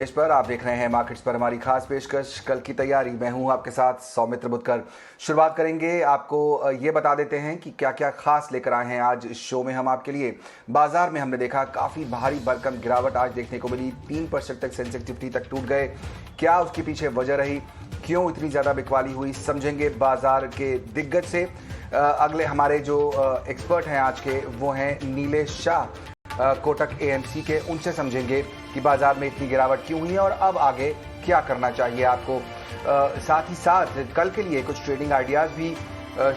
इस पर आप देख रहे हैं मार्केट्स पर हमारी खास पेशकश कल की तैयारी। मैं हूं आपके साथ सौमित्र बुद्धकर। शुरुआत करेंगे, आपको ये बता देते हैं कि क्या क्या खास लेकर आए हैं आज इस शो में हम आपके लिए। बाजार में हमने देखा काफ़ी भारी भरकम गिरावट आज देखने को मिली। 3% तक सेंसिटिविटी तक टूट गए। क्या उसके पीछे वजह रही, क्यों इतनी ज़्यादा बिकवाली हुई, समझेंगे बाजार के दिग्गज से। अगले हमारे जो एक्सपर्ट हैं आज के, वो हैं नीलेश शाह कोटक एएमसी के। उनसे समझेंगे कि बाजार में इतनी गिरावट क्यों हुई है और अब आगे क्या करना चाहिए आपको। साथ ही साथ कल के लिए कुछ ट्रेडिंग आइडियाज भी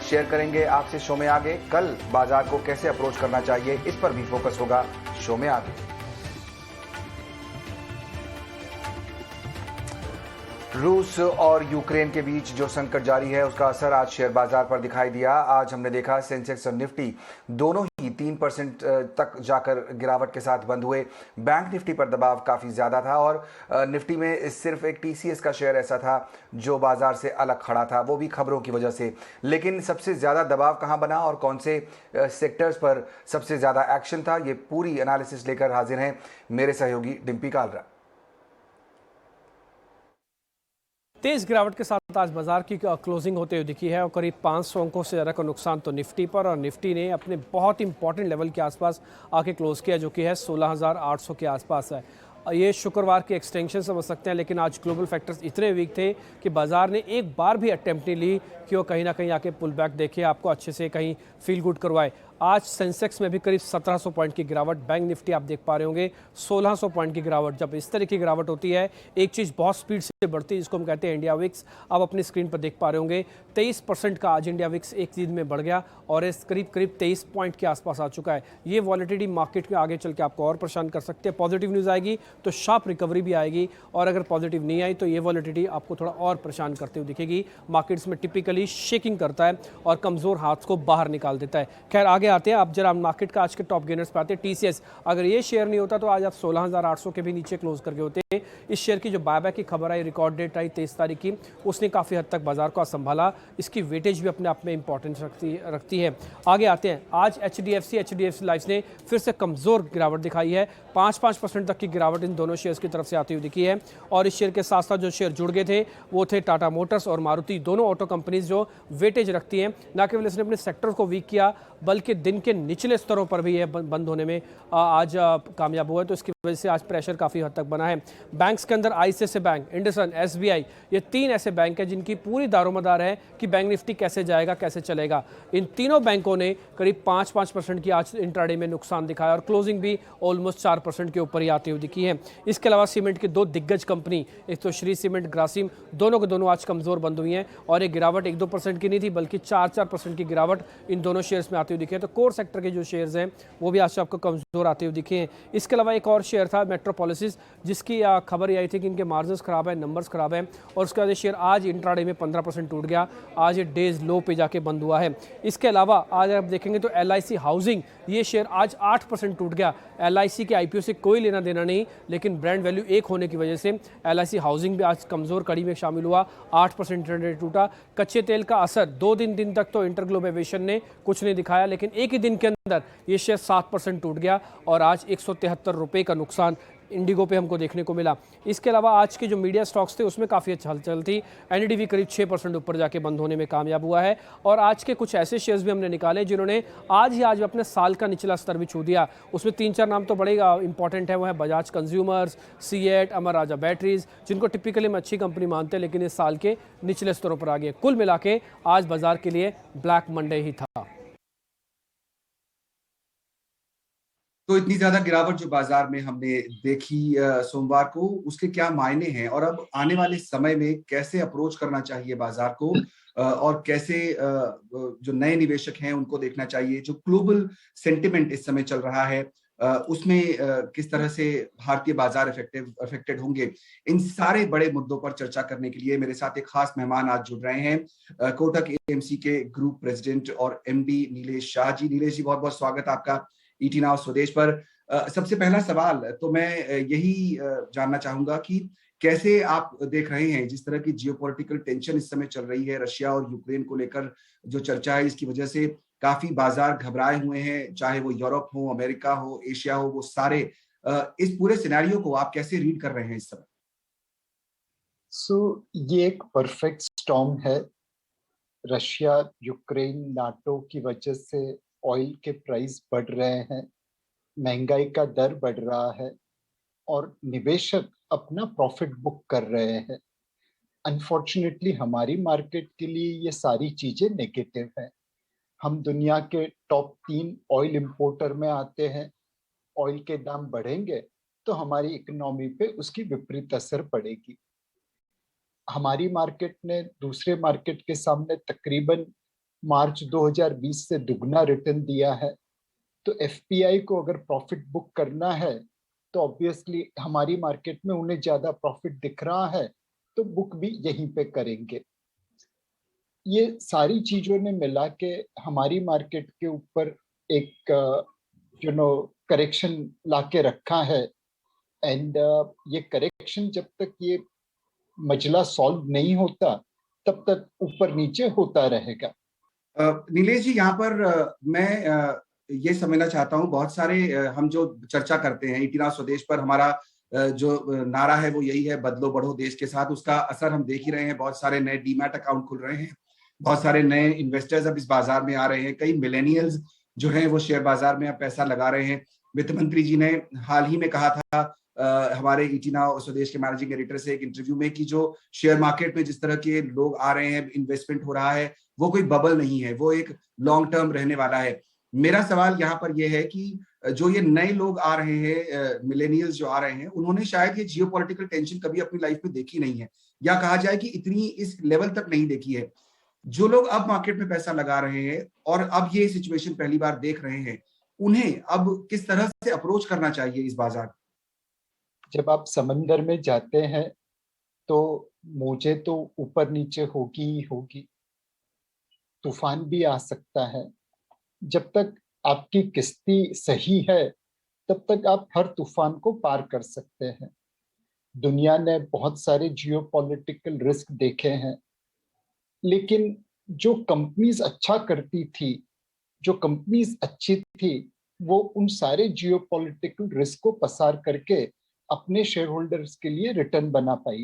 शेयर करेंगे आपसे शो में आगे। कल बाजार को कैसे अप्रोच करना चाहिए, इस पर भी फोकस होगा शो में आगे। रूस और यूक्रेन के बीच जो संकट जारी है, उसका असर आज शेयर बाजार पर दिखाई दिया। आज हमने देखा सेंसेक्स और निफ्टी दोनों ही 3% तक जाकर गिरावट के साथ बंद हुए। बैंक निफ्टी पर दबाव काफ़ी ज़्यादा था और निफ्टी में सिर्फ एक टीसीएस का शेयर ऐसा था जो बाजार से अलग खड़ा था, वो भी खबरों की वजह से। लेकिन सबसे ज़्यादा दबाव कहाँ बना और कौन से सेक्टर्स पर सबसे ज़्यादा एक्शन था, ये पूरी एनालिसिस लेकर हाजिर हैं मेरे सहयोगी डिम्पी कालरा। तेज गिरावट के साथ आज बाजार की क्लोजिंग होते हुए दिखी है और करीब 500 अंकों से ज़्यादा का नुकसान तो निफ्टी पर, और निफ्टी ने अपने बहुत इंपॉर्टेंट लेवल के आसपास आके क्लोज किया जो कि है 16,800 के आसपास है। ये शुक्रवार की एक्सटेंशन समझ सकते हैं, लेकिन आज ग्लोबल फैक्टर्स इतने वीक थे कि बाजार ने एक बार भी अटेम्प्ट नहीं ली कि वो कहीं ना कहीं आके पुल बैक देखे, आपको अच्छे से कहीं फील गुड करवाए। आज सेंसेक्स में भी करीब 1700 पॉइंट की गिरावट, बैंक निफ्टी आप देख पा रहे होंगे 1600 पॉइंट की गिरावट। जब इस तरह की गिरावट होती है, एक चीज़ बहुत स्पीड से बढ़ती है जिसको हम कहते हैं इंडिया विक्स। आप अपनी स्क्रीन पर देख पा रहे होंगे 23% का आज इंडिया विक्स एक दिन में बढ़ गया और इस करीब 23 पॉइंट के आसपास आ चुका है। ये वॉलेटिलिटी मार्केट में आगे चल के आपको और परेशान कर सकते हैं। पॉजिटिव न्यूज़ आएगी तो शार्प रिकवरी भी आएगी, और अगर पॉजिटिव नहीं आई तो ये वॉलेटिलिटी आपको थोड़ा और परेशान करते हुए दिखेगी। मार्केट्स में टिपिकली शेकिंग करता है और कमज़ोर हाथ को बाहर निकाल देता है। खैर आगे आते हैं, आप जरा मार्केट का आज के टॉप गेनर्स पे आते हैं। टीसीएस, अगर ये शेयर नहीं होता तो आज आप 16,800 के भी नीचे क्लोज करके होते। इस शेयर की जो बायबैक की खबर आई, रिकॉर्ड डेट आई 23 तारीख की, उसने काफ़ी हद तक बाजार को संभाला। इसकी वेटेज भी अपने आप में इंपॉर्टेंस रखती है। आगे आते हैं, आज एचडीएफसी लाइफ ने फिर से कमज़ोर गिरावट दिखाई है। 5% तक की गिरावट इन दोनों शेयर्स की तरफ से आती हुई दिखी है। और इस शेयर के साथ साथ जो शेयर जुड़ गए थे वो थे टाटा मोटर्स और मारुति, दोनों ऑटो कंपनीज जो वेटेज रखती हैं। न केवल इसने अपने सेक्टर को वीक किया बल्कि दिन के निचले स्तरों पर भी यह बंद होने में आज कामयाब हुआ है, तो इसकी वजह से आज प्रेशर काफ़ी हद तक बना है। बैंक्स के अंदर आईसीआईसीआई बैंक, इंडसन, एसबीआई, ये 3 ऐसे बैंक हैं जिनकी पूरी दारोमदार है कि बैंक निफ्टी कैसे जाएगा, कैसे चलेगा। इन तीनों बैंकों ने करीब 5% की आज इंट्राडे में नुकसान दिखाया और क्लोजिंग भी ऑलमोस्ट 4% के ऊपर ही आती हुई दिखी है। इसके अलावा सीमेंट की 2 दिग्गज कंपनी, एक तो श्री सीमेंट, ग्रासिम, दोनों के दोनों आज कमज़ोर बंद हुई हैं और एक गिरावट 1-2% की नहीं थी बल्कि 4% की गिरावट इन दोनों शेयर्स में आती हुई दिखे। तो कोर सेक्टर के जो शेयर्स हैं वो भी आज आपको कमज़ोर आते हुए दिखे हैं। इसके अलावा एक और शेयर था मेट्रोपॉलिसिस, जिसकी खबर ये आई थी कि इनके मार्जिन्स खराब है, नंबर्स खराब हैं, और उसके बाद ये शेयर आज इंट्राडे में 15% टूट गया। आज ये डेज लो पे जाके बंद हुआ है। इसके अलावा आज आप देखेंगे तो एलआईसी हाउसिंग, ये शेयर आज 8% टूट गया। एलआईसी के आईपीओ से कोई लेना देना नहीं, लेकिन ब्रांड वैल्यू एक होने की वजह से एलआईसी हाउसिंग भी आज कमज़ोर कड़ी में शामिल हुआ, 8% ट्रेंड टूटा। कच्चे तेल का असर 2 दिन तक तो इंटरग्लोब एविएशन ने कुछ नहीं दिखाया, लेकिन एक ही दिन के अंदर ये शेयर 7% टूट गया और आज 173 रुपये का नुकसान इंडिगो पे हमको देखने को मिला। इसके अलावा आज के जो मीडिया स्टॉक्स थे उसमें काफ़ी अच्छा हलचल थी। एनडीवी करीब 6% ऊपर जाके बंद होने में कामयाब हुआ है। और आज के कुछ ऐसे शेयर्स भी हमने निकाले जिन्होंने आज अपने साल का निचला स्तर भी छू दिया। उसमें 3-4 नाम तो बड़े इंपॉर्टेंट है, वो है बजाज कंज्यूमर्स, सीएट, अमर राजा बैटरीज, जिनको टिपिकली हम अच्छी कंपनी मानते हैं लेकिन इस साल के निचले स्तरों पर आ गए। कुल मिला के आज बाजार के लिए ब्लैक मंडे ही था। तो इतनी ज्यादा गिरावट जो बाजार में हमने देखी सोमवार को, उसके क्या मायने हैं और अब आने वाले समय में कैसे अप्रोच करना चाहिए बाजार को, और कैसे जो नए निवेशक हैं उनको देखना चाहिए। जो ग्लोबल सेंटिमेंट इस समय चल रहा है उसमें किस तरह से भारतीय बाजार अफेक्टेड होंगे, इन सारे बड़े मुद्दों पर चर्चा करने के लिए मेरे साथ एक खास मेहमान आज जुड़ रहे हैं। कोटक एएमसी के ग्रुप प्रेसिडेंट और एमडी नीलेश शाह जी। नीलेश जी, बहुत बहुत स्वागत आपका ईटी नाउ स्वदेश पर। सबसे पहला सवाल तो मैं यही जानना चाहूंगा कि कैसे आप देख रहे हैं जिस तरह की जियोपॉलिटिकल टेंशन इस समय चल रही है, रशिया और यूक्रेन को लेकर जो चर्चा है, इसकी वजह से काफी बाजार घबराए हुए हैं, चाहे वो यूरोप हो, अमेरिका हो, एशिया हो, वो सारे। इस पूरे सिनेरियो को आप कैसे रीड कर रहे हैं इस समय? सो ये एक परफेक्ट स्टॉर्म है। रशिया, यूक्रेन, नाटो की वजह से ऑयल के प्राइस बढ़ रहे हैं, महंगाई का दर बढ़ रहा है और निवेशक अपना प्रॉफिट बुक कर रहे हैं। अनफॉर्चुनेटली हमारी मार्केट के लिए ये सारी चीजें नेगेटिव है। हम दुनिया के टॉप 3 ऑयल इंपोर्टर में आते हैं। ऑयल के दाम बढ़ेंगे तो हमारी इकोनॉमी पे उसकी विपरीत असर पड़ेगी। हमारी मार्केट ने दूसरे मार्केट के सामने तकरीबन मार्च 2020 से दुगना रिटर्न दिया है। तो एफपीआई को अगर प्रॉफिट बुक करना है तो ऑब्वियसली हमारी मार्केट में उन्हें ज्यादा प्रॉफिट दिख रहा है, तो बुक भी यहीं पे करेंगे। ये सारी चीजों ने मिला के हमारी मार्केट के ऊपर एक करेक्शन लाके रखा है। एंड ये करेक्शन जब तक ये मसला सॉल्व नहीं होता तब तक ऊपर नीचे होता रहेगा। नीलेश जी, यहाँ पर मैं ये समझना चाहता हूँ, बहुत सारे हम जो चर्चा करते हैं इटिना स्वदेश पर, हमारा जो नारा है वो यही है, बदलो बढ़ो देश के साथ। उसका असर हम देख ही रहे हैं, बहुत सारे नए डीमैट अकाउंट खुल रहे हैं, बहुत सारे नए इन्वेस्टर्स अब इस बाजार में आ रहे हैं, कई मिलेनियल्स जो हैं वो शेयर बाजार में अब पैसा लगा रहे हैं। वित्त मंत्री जी ने हाल ही में कहा था हमारे इटिना स्वदेश के मैनेजिंग एडिटर से एक इंटरव्यू में कि जो शेयर मार्केट में जिस तरह के लोग आ रहे हैं, इन्वेस्टमेंट हो रहा है, वो कोई बबल नहीं है, वो एक लॉन्ग टर्म रहने वाला है। मेरा सवाल यहाँ पर यह है कि जो ये नए लोग आ रहे हैं, मिलेनियल्स जो आ रहे हैं, उन्होंने शायद ये जियोपॉलिटिकल टेंशन कभी अपनी लाइफ में देखी नहीं है, या कहा जाए कि इतनी इस लेवल तक नहीं देखी है। जो लोग अब मार्केट में पैसा लगा रहे हैं और अब ये सिचुएशन पहली बार देख रहे हैं, उन्हें अब किस तरह से अप्रोच करना चाहिए इस बाजार? जब आप समंदर में जाते हैं तो मौजें तो ऊपर नीचे होगी ही होगी, तूफान भी आ सकता है। जब तक आपकी किस्ती सही है तब तक आप हर तूफान को पार कर सकते हैं। दुनिया ने बहुत सारे जियोपॉलिटिकल रिस्क देखे हैं, लेकिन जो कंपनीज अच्छा करती थी, जो कंपनीज अच्छी थी, वो उन सारे जियोपॉलिटिकल रिस्क को पसार करके अपने शेयर होल्डर्स के लिए रिटर्न बना पाई।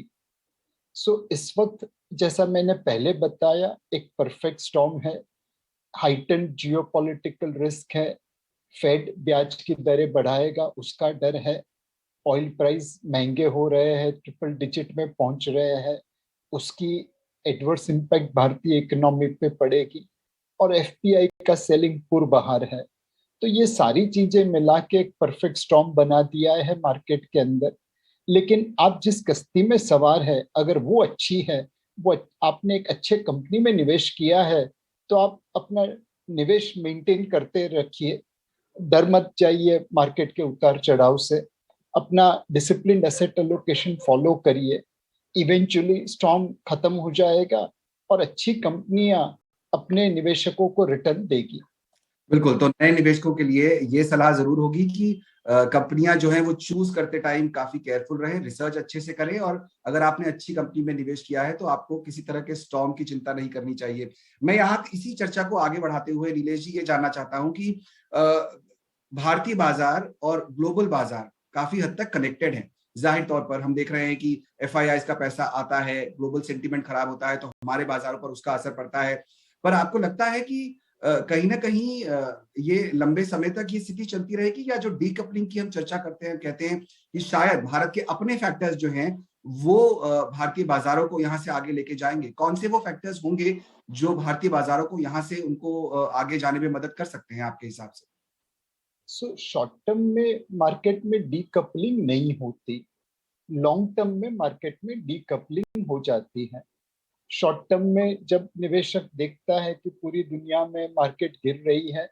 इस वक्त जैसा मैंने पहले बताया, एक परफेक्ट स्टॉर्म है। हाइटेंड जियोपॉलिटिकल रिस्क है, फेड ब्याज की दरें बढ़ाएगा उसका डर है, ऑयल प्राइस महंगे हो रहे हैं, ट्रिपल डिजिट में पहुंच रहे हैं, उसकी एडवर्स इंपैक्ट भारतीय इकोनॉमी पे पड़ेगी, और एफपीआई का सेलिंग पूर्वाहार है। तो ये सारी चीजें मिला के एक परफेक्ट स्टॉर्म बना दिया है मार्केट के अंदर। लेकिन आप जिस कश्ती में सवार है, अगर वो अच्छी है, वो आपने एक अच्छे कंपनी में निवेश किया है, तो आप अपना निवेश मेंटेन करते रखिए, डर मत जाइए मार्केट के उतार चढ़ाव से, अपना डिसिप्लिन एसेट एलोकेशन फॉलो करिए। इवेंचुअली स्टॉर्म खत्म हो जाएगा और अच्छी कंपनियां अपने निवेशकों को रिटर्न देगी। बिल्कुल, तो नए निवेशकों के लिए ये सलाह जरूर होगी कि कंपनियां जो हैं वो चूज करते टाइम काफी केयरफुल रहें, रिसर्च अच्छे से करें, और अगर आपने अच्छी कंपनी में निवेश किया है तो आपको किसी तरह के स्टॉर्म की चिंता नहीं करनी चाहिए। मैं यहाँ इसी चर्चा को आगे बढ़ाते हुए नीलेश जी ये जानना चाहता हूँ कि भारतीय बाजार और ग्लोबल बाजार काफी हद तक कनेक्टेड है। जाहिर तौर पर हम देख रहे हैं कि एफआईआई का पैसा आता है, ग्लोबल सेंटीमेंट खराब होता है तो हमारे बाजारों पर उसका असर पड़ता है। पर आपको लगता है कि कहीं ना कहीं ये लंबे समय तक ये स्थिति चलती रहेगी, या जो डीकपलिंग की हम चर्चा करते हैं, कहते हैं कि शायद भारत के अपने फैक्टर्स जो हैं वो भारतीय बाजारों को यहाँ से आगे लेके जाएंगे? कौन से वो फैक्टर्स होंगे जो भारतीय बाजारों को यहाँ से उनको आगे जाने में मदद कर सकते हैं आपके हिसाब से? शॉर्ट टर्म में मार्केट में डीकपलिंग नहीं होती, लॉन्ग टर्म में मार्केट में डीकपलिंग हो जाती है। शॉर्ट टर्म में जब निवेशक देखता है कि पूरी दुनिया में मार्केट गिर रही है,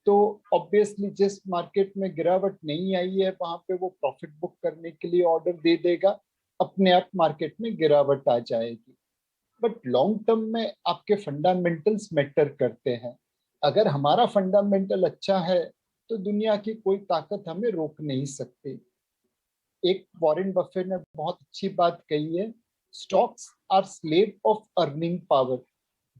तो ऑब्वियसली जिस मार्केट में गिरावट नहीं आई है वहां पे वो प्रॉफिट बुक करने के लिए ऑर्डर दे देगा, अपने आप मार्केट में गिरावट आ जाएगी। बट लॉन्ग टर्म में आपके फंडामेंटल्स मैटर करते हैं। अगर हमारा फंडामेंटल अच्छा है तो दुनिया की कोई ताकत हमें रोक नहीं सकती। एक वॉरेन बफे ने बहुत अच्छी बात कही है, stocks are slave of earning power.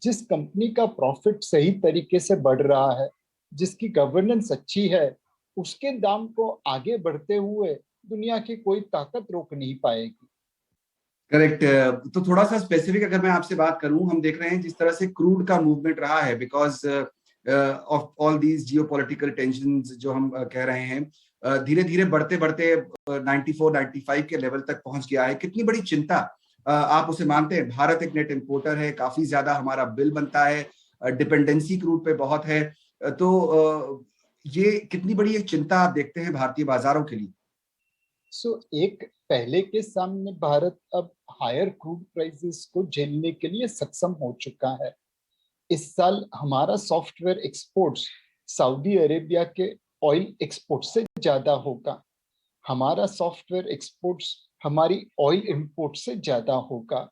जिस कंपनी का प्रॉफिट सही तरीके से बढ़ रहा है, जिसकी गवर्नेंस अच्छी है, उसके दाम को आगे बढ़ते हुए दुनिया की कोई ताकत रोक नहीं पाएगी। करेक्ट। तो थोड़ा सा स्पेसिफिक अगर मैं आपसे बात करूं, हम देख रहे हैं जिस तरह से क्रूड का मूवमेंट रहा है because of all these geopolitical tensions जो हम कह रहे हैं, धीरे धीरे बढ़ते बढ़ते 94 95 के लेवल तक पहुंच गया है। कितनी बड़ी चिंता, आप उसे मानते हैं? भारत एक नेट इंपोर्टर है, काफी ज्यादा हमारा बिल बनता है, डिपेंडेंसी क्रूड पे बहुत है। तो ये कितनी बड़ी एक चिंता आप देखते हैं भारतीय बाजारों के लिए? एक पहले के सामने भारत अब हायर क्रूड प्राइसेस को झेलने के लिए सक्षम हो चुका है। इस साल हमारा सॉफ्टवेयर एक्सपोर्ट्स सऊदी अरेबिया के ऑयल एक्सपोर्ट से ज्यादा होगा। हमारा सॉफ्टवेयर एक्सपोर्ट्स हमारी ऑयल इंपोर्ट से ज्यादा होगा।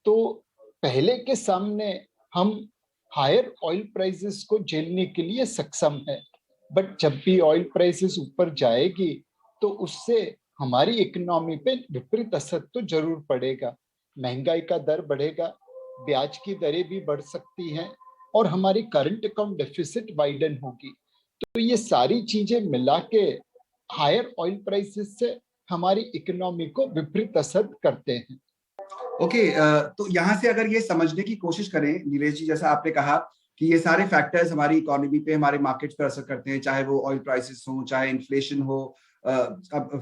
तो पहले के सामने हम हायर ऑयल प्राइसेस को झेलने के लिए सक्षम है। बट जब भी ऑयल प्राइसेस ऊपर जाएगी तो उससे हमारी इकोनॉमी पे विपरीत असर तो जरूर पड़ेगा। महंगाई का दर बढ़ेगा, ब्याज की दरें भी बढ़ सकती हैं और हमारी करंट अकाउंट डेफिसिट वाइडन होगी। तो ये सारी चीजें मिला के हायर ऑयल प्राइसेस से हमारी इकोनॉमी को विपरीत असर करते हैं। ओके, तो यहाँ से अगर ये समझने की कोशिश करें नीलेश जी, जैसा आपने कहा कि ये सारे फैक्टर्स हमारी इकोनॉमी पे, हमारे मार्केट्स पर असर करते हैं, चाहे वो ऑयल प्राइसेस हो, चाहे इन्फ्लेशन हो, अब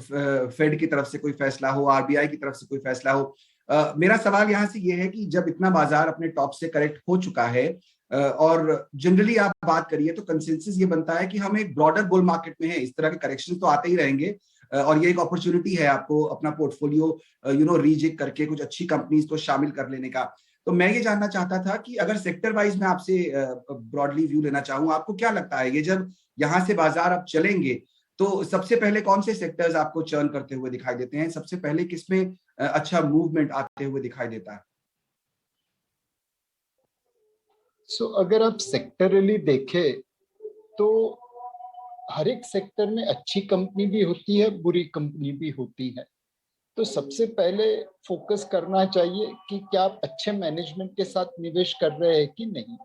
फेड की तरफ से कोई फैसला हो, आरबीआई की तरफ से कोई फैसला हो। मेरा सवाल यहाँ से ये है कि जब इतना बाजार अपने टॉप से करेक्ट हो चुका है, और जनरली आप बात करिए तो कंसेंसस ये बनता है कि हम एक ब्रॉडर बुल मार्केट में है, इस तरह के करेक्शन तो आते ही रहेंगे, और ये एक अपॉर्चुनिटी है आपको अपना पोर्टफोलियो रीजिक करके कुछ अच्छी कंपनीज को शामिल कर लेने का। तो मैं ये जानना चाहता था कि अगर सेक्टर वाइज मैं आपसे ब्रॉडली व्यू लेना चाहूँ, आपको क्या लगता है ये जब यहाँ से बाजार अब चलेंगे तो सबसे पहले कौन से सेक्टर्स आपको चर्न करते हुए दिखाई देते हैं? सबसे पहले किसमें अच्छा मूवमेंट आते हुए दिखाई देता है? अगर आप सेक्टरली देखें तो हर एक सेक्टर में अच्छी कंपनी भी होती है, बुरी कंपनी भी होती है। तो सबसे पहले फोकस करना चाहिए कि क्या आप अच्छे मैनेजमेंट के साथ निवेश कर रहे हैं कि नहीं।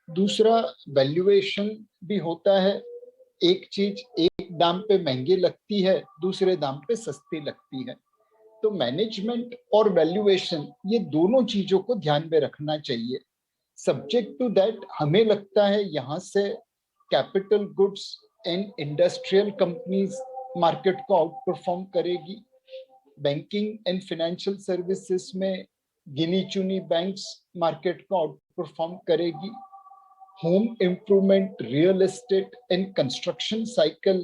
दूसरा, वैल्यूएशन भी होता है। एक चीज एक दाम पे महंगी लगती है, दूसरे दाम पे सस्ती लगती है। तो मैनेजमेंट और वैल्यूएशन, ये दोनों चीजों को ध्यान में रखना चाहिए। सब्जेक्ट टू दैट हमें लगता है यहाँ से capital goods and industrial companies market को आउट परफॉर्म करेगी। बैंकिंग एंड फाइनेंशियल सर्विसेज में गिनी चुनी बैंक्स मार्केट को आउट परफॉर्म करेगी। Home improvement, real estate and construction cycle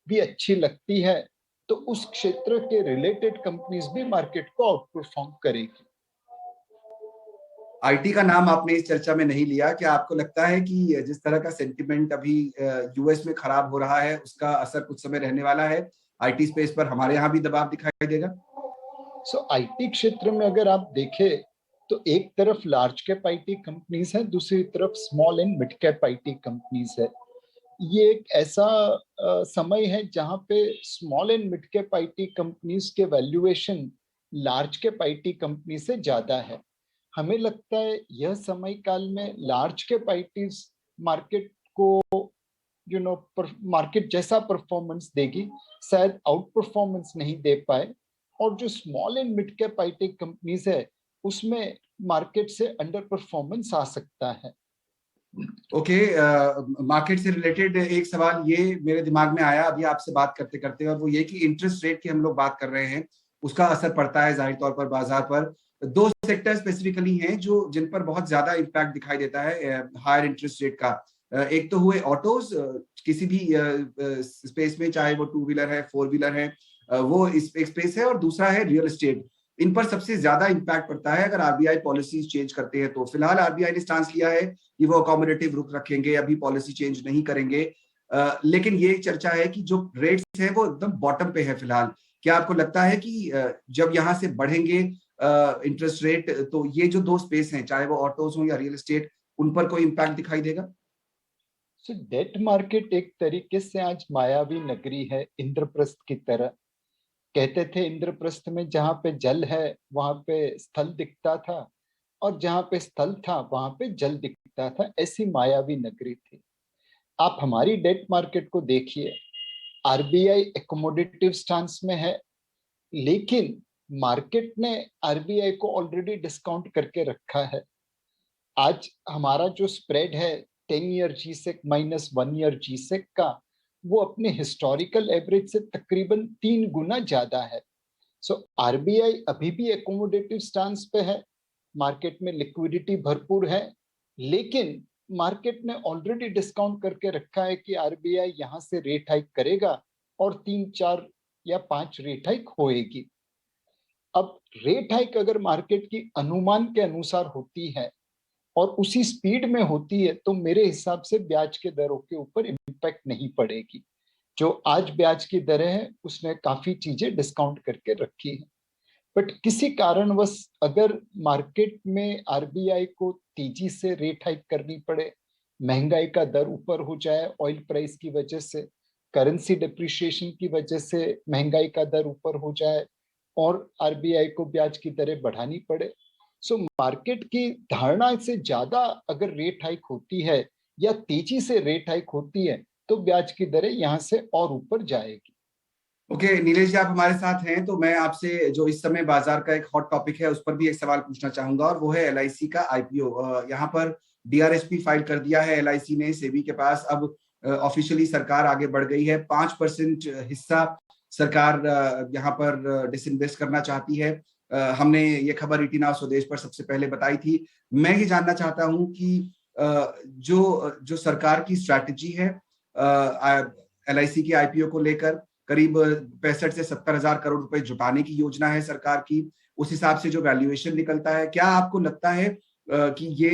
भी अच्छी लगती है, तो उस क्षेत्र के रिलेटेड कंपनीज भी मार्केट को आउट परफॉर्म करेगी। आईटी का नाम आपने इस चर्चा में नहीं लिया। क्या आपको लगता है कि जिस तरह का सेंटिमेंट अभी यूएस में खराब हो रहा है उसका असर कुछ समय रहने वाला है? आईटी स्पेस पर हमारे यहाँ भी दबाव दिखाई देगा? आईटी क्षेत्र में अगर आप देखें तो एक तरफ लार्ज कैप आईटी कंपनीज है, दूसरी तरफ small and mid cap IT companies है। ये एक ऐसा समय है जहां पे small and mid cap IT companies के valuation large cap IT company से ज्यादा है। हमें लगता है यह समय काल में लार्ज कैप आईटी मार्केट को मार्केट जैसा परफॉर्मेंस देगी, शायद आउट परफॉर्मेंस नहीं दे पाए। और जो small and mid cap IT companies है उसमें मार्केट से अंडर परफॉर्मेंस आ सकता है। ओके, मार्केट से रिलेटेड एक सवाल ये मेरे दिमाग में आया अभी आपसे बात करते करते, और वो ये कि इंटरेस्ट रेट की हम लोग बात कर रहे हैं, उसका असर पड़ता है जाहिर तौर पर बाजार पर। दो सेक्टर स्पेसिफिकली हैं जो जिन पर बहुत ज्यादा इम्पैक्ट दिखाई देता है हायर इंटरेस्ट रेट का। एक तो हुए ऑटोज, किसी भी स्पेस में, चाहे वो टू व्हीलर है, फोर व्हीलर है, वो इस एक स्पेस है, और दूसरा है रियल एस्टेट। इन पर सबसे ज्यादा इम्पैक्ट पड़ता है अगर आरबीआई पॉलिसीज चेंज करते हैं तो। फिलहाल आरबीआई ने स्टांस लिया है कि वो अकोमोडेटिव रुख रखेंगे, अभी पॉलिसी चेंज नहीं करेंगे। लेकिन ये चर्चा है कि जो रेट्स हैं वो एकदम बॉटम पे है फिलहाल। क्या आपको लगता है कि जब यहाँ से बढ़ेंगे इंटरेस्ट रेट तो ये जो दो स्पेस हैं, चाहे वो ऑटोज हो या रियल एस्टेट, उन पर कोई इम्पैक्ट दिखाई देगा? डेट मार्केट एक तरीके से आज मायावी नगरी है, इंद्रप्रस्थ की तरह। कहते थे इंद्रप्रस्थ में जहां पे जल है वहां पे स्थल दिखता था, और जहां पे स्थल था वहां पे जल दिखता था। ऐसी मायावी नगरी थी। आप हमारी डेट मार्केट को देखिए, आरबीआई एकोमोडेटिव स्टांस में है, लेकिन मार्केट ने आरबीआई को ऑलरेडी डिस्काउंट करके रखा है। आज हमारा जो स्प्रेड है 10 year G-sec minus 1 year G-sec का, वो अपने हिस्टोरिकल एवरेज से तकरीबन 3 गुना ज्यादा है। सो आरबीआई अभी भी एकोमोडेटिव स्टांस पे है, मार्केट में लिक्विडिटी भरपूर है, लेकिन मार्केट ने ऑलरेडी डिस्काउंट करके रखा है कि आरबीआई यहां से रेट हाइक करेगा और 3, 4 या 5 रेट हाइक होएगी। अब रेट हाइक अगर मार्केट की अनुमान के अनुसार होती है और उसी स्पीड में होती है, तो मेरे हिसाब से ब्याज के दरों के ऊपर इम्पैक्ट नहीं पड़ेगी। जो आज ब्याज की दरें हैं उसने काफी चीजें डिस्काउंट करके रखी है। बट किसी कारणवश अगर मार्केट में आरबीआई को तेजी से रेट हाइक करनी पड़े, महंगाई का दर ऊपर हो जाए ऑयल प्राइस की वजह से, करेंसी डिप्रिशिएशन की वजह से महंगाई का दर ऊपर हो जाए और आरबीआई को ब्याज की दरें बढ़ानी पड़े, सो मार्केट की धारणा से ज्यादा अगर रेट हाइक होती है या तेजी से रेट हाइक होती है, तो ब्याज की दरें यहां से और ऊपर जाएगी। ओके नीलेश जी, आप हमारे साथ हैं तो मैं आपसे जो इस समय बाजार का एक हॉट टॉपिक है उस पर भी एक सवाल पूछना चाहूंगा, और वो है एलआईसी का आईपीओ। यहाँ पर डीआरएसपी फाइल कर दिया है एलआईसी ने सेबी के पास। अब ऑफिशियली सरकार आगे बढ़ गई है, 5% हिस्सा सरकार यहाँ पर डिसइन्वेस्ट करना चाहती है। हमने ये खबर ईटी नाउ स्वदेश पर सबसे पहले बताई थी। मैं ये जानना चाहता हूँ कि जो जो सरकार की स्ट्रैटेजी है एलआईसी के आईपीओ को लेकर, करीब 65 से 70 हजार करोड़ रुपए जुटाने की योजना है सरकार की, उस हिसाब से जो वैल्यूएशन निकलता है, क्या आपको लगता है कि ये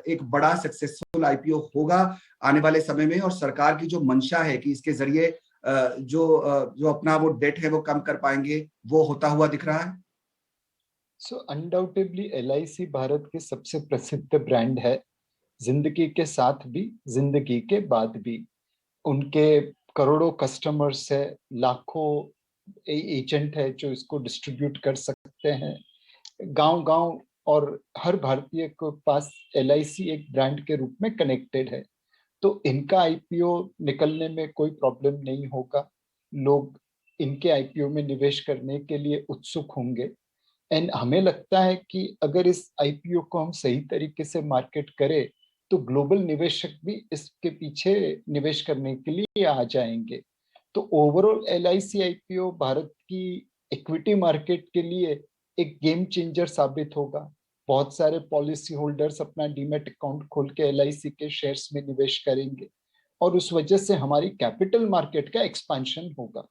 एक बड़ा सक्सेसफुल आईपीओ होगा आने वाले समय में, और सरकार की जो मंशा है कि इसके जरिए जो अपना वो डेट है वो कम कर पाएंगे, वो होता हुआ दिख रहा है? सो अनडाउटेबली एलआईसी भारत के सबसे प्रसिद्ध ब्रांड है, जिंदगी के साथ भी जिंदगी के बाद भी। उनके करोड़ों कस्टमर्स है, लाखों एजेंट है जो इसको डिस्ट्रीब्यूट कर सकते हैं गांव गांव, और हर भारतीय के पास एलआईसी एक ब्रांड के रूप में कनेक्टेड है। तो इनका आईपीओ निकलने में कोई प्रॉब्लम नहीं होगा। लोग इनके आईपीओ में निवेश करने के लिए उत्सुक होंगे। एंड हमें लगता है कि अगर इस आईपीओ को हम सही तरीके से मार्केट करें, तो ग्लोबल निवेशक भी इसके पीछे निवेश करने के लिए आ जाएंगे। तो ओवरऑल एलआईसी आईपीओ भारत की इक्विटी मार्केट के लिए एक गेम चेंजर साबित होगा। बहुत सारे पॉलिसी होल्डर्स अपना डीमैट अकाउंट खोल के एलआईसी के शेयर्स में निवेश करेंगे और उस वजह से हमारी कैपिटल मार्केट का एक्सपेंशन होगा।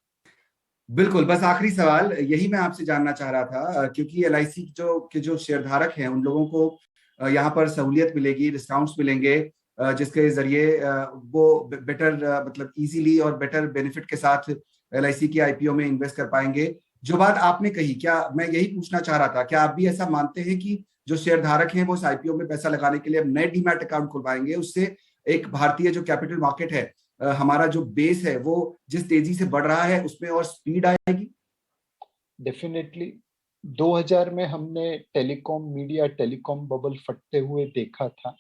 बिल्कुल, बस आखिरी सवाल यही मैं आपसे जानना चाह रहा था, क्योंकि एलआईसी जो शेयरधारक हैं उन लोगों को यहाँ पर सहूलियत मिलेगी, डिस्काउंट्स मिलेंगे, जिसके जरिए वो बेटर मतलब इजीली और बेटर बेनिफिट के साथ एलआईसी की आईपीओ में इन्वेस्ट कर पाएंगे। जो बात आपने कही, क्या मैं यही पूछना चाह रहा था, क्या आप भी ऐसा मानते हैं कि जो शेयरधारक हैं वो इस आईपीओ में पैसा लगाने के लिए अब नए डीमैट अकाउंट खुलवाएंगे, उससे एक भारतीय जो कैपिटल मार्केट है, हमारा जो बेस है वो जिस तेजी से बढ़ रहा है उसमें और स्पीड आएगी? डेफिनेटली 2000 में हमने टेलीकॉम बबल फटते हुए देखा था।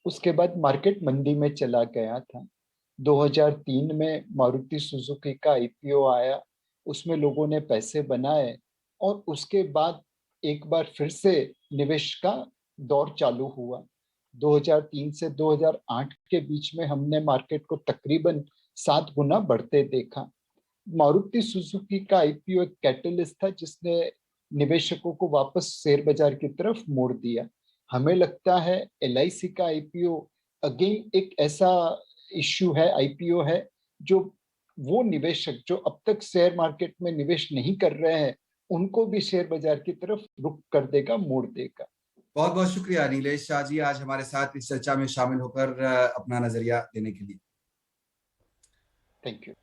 उसके बाद मार्केट मंदी में चला गया था। 2003 में मारुति सुजुकी का आईपीओ आया, उसमें लोगों ने पैसे बनाए और उसके बाद एक बार फिर से निवेश का दौर चालू हुआ। 2003 से 2008 के बीच में हमने मार्केट को तकरीबन 7 गुना बढ़ते देखा। मारुति सुजुकी का आईपीओ एक कैटलिस्ट था जिसने निवेशकों को वापस शेयर बाजार की तरफ मोड़ दिया। हमें लगता है एलआईसी का आईपीओ अगेन एक ऐसा इश्यू है, आईपीओ है, जो वो निवेशक जो अब तक शेयर मार्केट में निवेश नहीं कर रहे हैं उनको भी शेयर बाजार की तरफ रुख कर देगा, मोड़ देगा। बहुत बहुत शुक्रिया नीलेश शाह जी, आज हमारे साथ इस चर्चा में शामिल होकर अपना नजरिया देने के लिए। Thank you.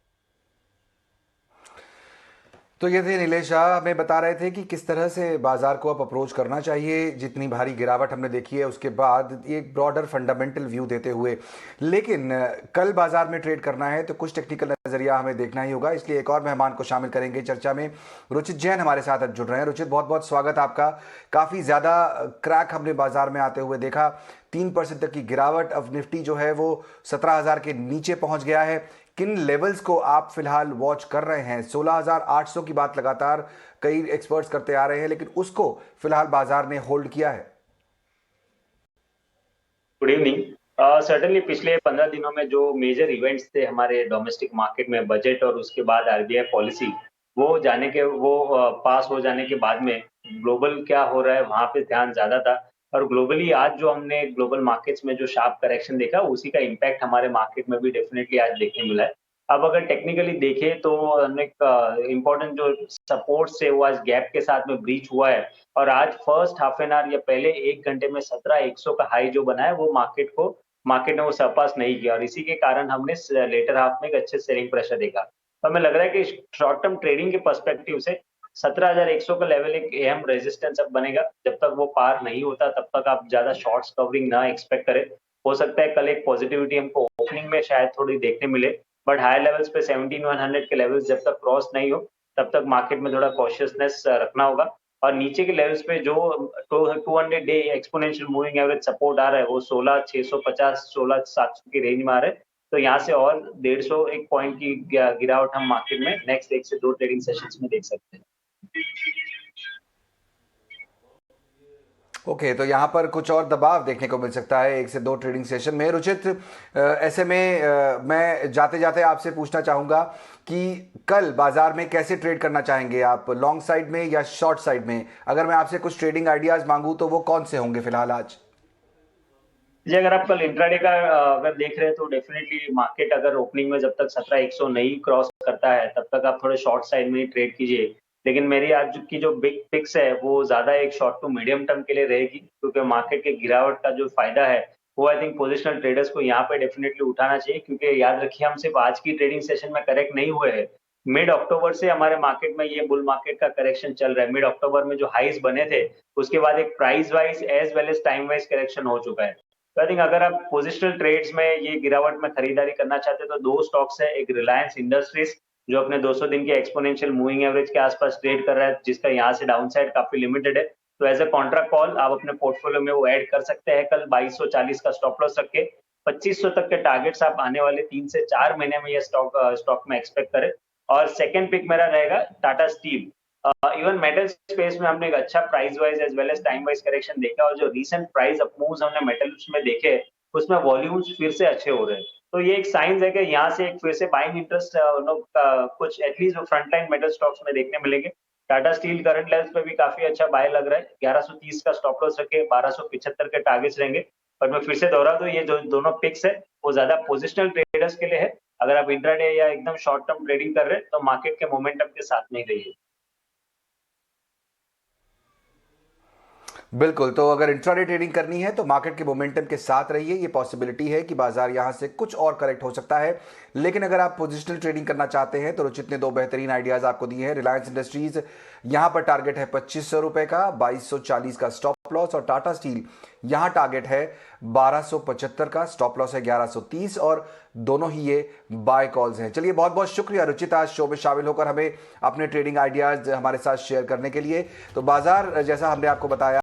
तो ये थे नीलेश शाह, हमें बता रहे थे कि किस तरह से बाजार को अब अप्रोच करना चाहिए। जितनी भारी गिरावट हमने देखी है उसके बाद एक ब्रॉडर फंडामेंटल व्यू देते हुए, लेकिन कल बाजार में ट्रेड करना है तो कुछ टेक्निकल नजरिया हमें देखना ही होगा। इसलिए एक और मेहमान को शामिल करेंगे चर्चा में। रुचित जैन हमारे साथ जुड़ रहे हैं। रुचित, बहुत बहुत स्वागत आपका। काफ़ी ज़्यादा क्रैक हमने बाजार में आते हुए देखा, 3% तक की गिरावट। अब निफ्टी जो है वो 17,000 के नीचे पहुंच गया है। किन लेवल्स को आप फिलहाल वॉच कर रहे हैं? 16,800 की बात लगातार कई एक्सपर्ट्स करते आ रहे हैं, लेकिन उसको फिलहाल बाजार ने होल्ड किया है। Good evening. सर्टेनली पिछले 15 दिनों में जो मेजर इवेंट्स थे हमारे डोमेस्टिक मार्केट में, बजट और उसके बाद आरबीआई पॉलिसी, वो पास हो जाने के बाद में ग्लोबल क्या हो रहा है वहां पे ध्यान ज्यादा था। और ग्लोबली आज जो हमने ग्लोबल मार्केट्स में जो शार्प करेक्शन देखा, उसी का इम्पैक्ट हमारे मार्केट में भी डेफिनेटली आज देखने मिला है। अब अगर टेक्निकली देखें तो हमने इम्पोर्टेंट जो सपोर्ट से वो आज गैप के साथ में ब्रीच हुआ है। और आज फर्स्ट हाफ एन आवर या पहले 1 घंटे में 17,100 का हाई जो बना है, वो मार्केट ने वो सरपास नहीं किया, और इसी के कारण हमने लेटर हाफ में एक अच्छे सेलिंग प्रेशर देखा। तो हमें लग रहा है कि शॉर्ट टर्म ट्रेडिंग के पर्सपेक्टिव से 17,100 का लेवल एक अहम रेजिस्टेंस अब बनेगा। जब तक वो पार नहीं होता तब तक आप ज्यादा शॉर्ट्स कवरिंग ना एक्सपेक्ट करें। हो सकता है कल एक पॉजिटिविटी हमको ओपनिंग में शायद थोड़ी देखने मिले, बट हाई लेवल्स पे 17,100 के लेवल्स जब तक क्रॉस नहीं हो तब तक मार्केट में थोड़ा कॉशियसनेस रखना होगा। और नीचे के लेवल्स पे जो 200 day exponential moving average support आ रहा है, वो 16,650 16,700 की रेंज में आ रहा है। तो यहाँ से और 150 एक पॉइंट की गिरावट हम मार्केट में नेक्स्ट 1 से 2 ट्रेडिंग सेशंस में देख सकते हैं। ओके, तो यहाँ पर कुछ और दबाव देखने को मिल सकता है 1 से 2 ट्रेडिंग सेशन में। रुचित, ऐसे में मैं जाते जाते आपसे पूछना चाहूँगा कि कल बाजार में कैसे ट्रेड करना चाहेंगे आप, लॉन्ग साइड में या शॉर्ट साइड में? अगर मैं आपसे कुछ ट्रेडिंग आइडियाज़ मांगूँ तो वो कौन से होंगे फिलहाल आज? जी, अगर आप कल इंट्राडे का अगर देख रहे हैं तो डेफिनेटली मार्केट अगर ओपनिंग में जब तक 17,100 नहीं क्रॉस करता है तब तक आप थोड़े शॉर्ट साइड में ही ट्रेड कीजिए। लेकिन मेरी आज की जो बिग पिक्स है वो ज्यादा एक शॉर्ट टू मीडियम टर्म के लिए रहेगी, क्योंकि मार्केट के गिरावट का जो फायदा है वो आई थिंक पोजिशनल ट्रेडर्स को यहाँ पे डेफिनेटली उठाना चाहिए। क्योंकि याद रखिए, हम सिर्फ आज की ट्रेडिंग सेशन में करेक्ट नहीं हुए हैं, मिड अक्टूबर से हमारे मार्केट में ये बुल मार्केट का करेक्शन चल रहा है। मिड अक्टूबर में जो हाईज बने थे उसके बाद एक price wise as well as time wise correction हो चुका है। तो आई थिंक अगर आप पोजिशनल ट्रेड्स में ये गिरावट में खरीदारी करना चाहते हैं तो 2 स्टॉक्स है। एक रिलायंस इंडस्ट्रीज जो अपने 200 दिन के एक्सपोनेंशियल मूविंग एवरेज के आसपास ट्रेड कर रहा है, जिसका यहाँ से डाउन साइड काफी लिमिटेड है। तो एज अ कॉन्ट्रा कॉल आप अपने पोर्टफोलियो में वो ऐड कर सकते हैं। कल 2240 का स्टॉप लॉस रख के 2500 तक के टारगेट्स आप आने वाले 3 से 4 महीने में ये स्टॉक में एक्सपेक्ट करें। और सेकंड पिक मेरा रहेगा Tata Steel. Even metal space में हमने एक अच्छा price wise as well as time wise correction देखा, और जो रीसेंट प्राइस अप मूव्स हमने मेटल्स में देखे उसमें वॉल्यूम्स फिर से अच्छे हो रहे हैं। तो ये एक साइंस है कि यहाँ से एक फिर से बाइंग इंटरेस्ट कुछ एटलीस्ट फ्रंटलाइन मेटल स्टॉक्स में देखने मिलेंगे। टाटा स्टील करंट लेवल्स पे भी काफी अच्छा बाय लग रहा है। 1130 का स्टॉप लॉस रखे, 1275 के टारगेट्स रहेंगे। पर मैं फिर से दोहरा दूं, ये जो दोनों पिक्स है वो ज्यादा पोजिशनल ट्रेडर्स के लिए है। अगर आप इंट्राडे या एकदम शॉर्ट टर्म ट्रेडिंग कर रहे हैं तो मार्केट के मोमेंटम के साथ में ही रहिए। बिल्कुल, तो अगर इंट्राडे ट्रेडिंग करनी है तो मार्केट के मोमेंटम के साथ रहिए। ये पॉसिबिलिटी है कि बाजार यहां से कुछ और करेक्ट हो सकता है। लेकिन अगर आप पोजिशनल ट्रेडिंग करना चाहते हैं तो रुचित ने 2 बेहतरीन आइडियाज आपको दिए हैं। रिलायंस इंडस्ट्रीज यहां पर टारगेट है 2500 रुपए का, 2240 का स्टॉप लॉस, और टाटा स्टील यहां टारगेट है 1275 का, स्टॉप लॉस है 1130, और दोनों ही ये बाय कॉल्स हैं। चलिए, बहुत बहुत शुक्रिया रुचित आज शो में शामिल होकर हमें अपने ट्रेडिंग आइडियाज हमारे साथ शेयर करने के लिए। तो बाजार जैसा हमने आपको बताया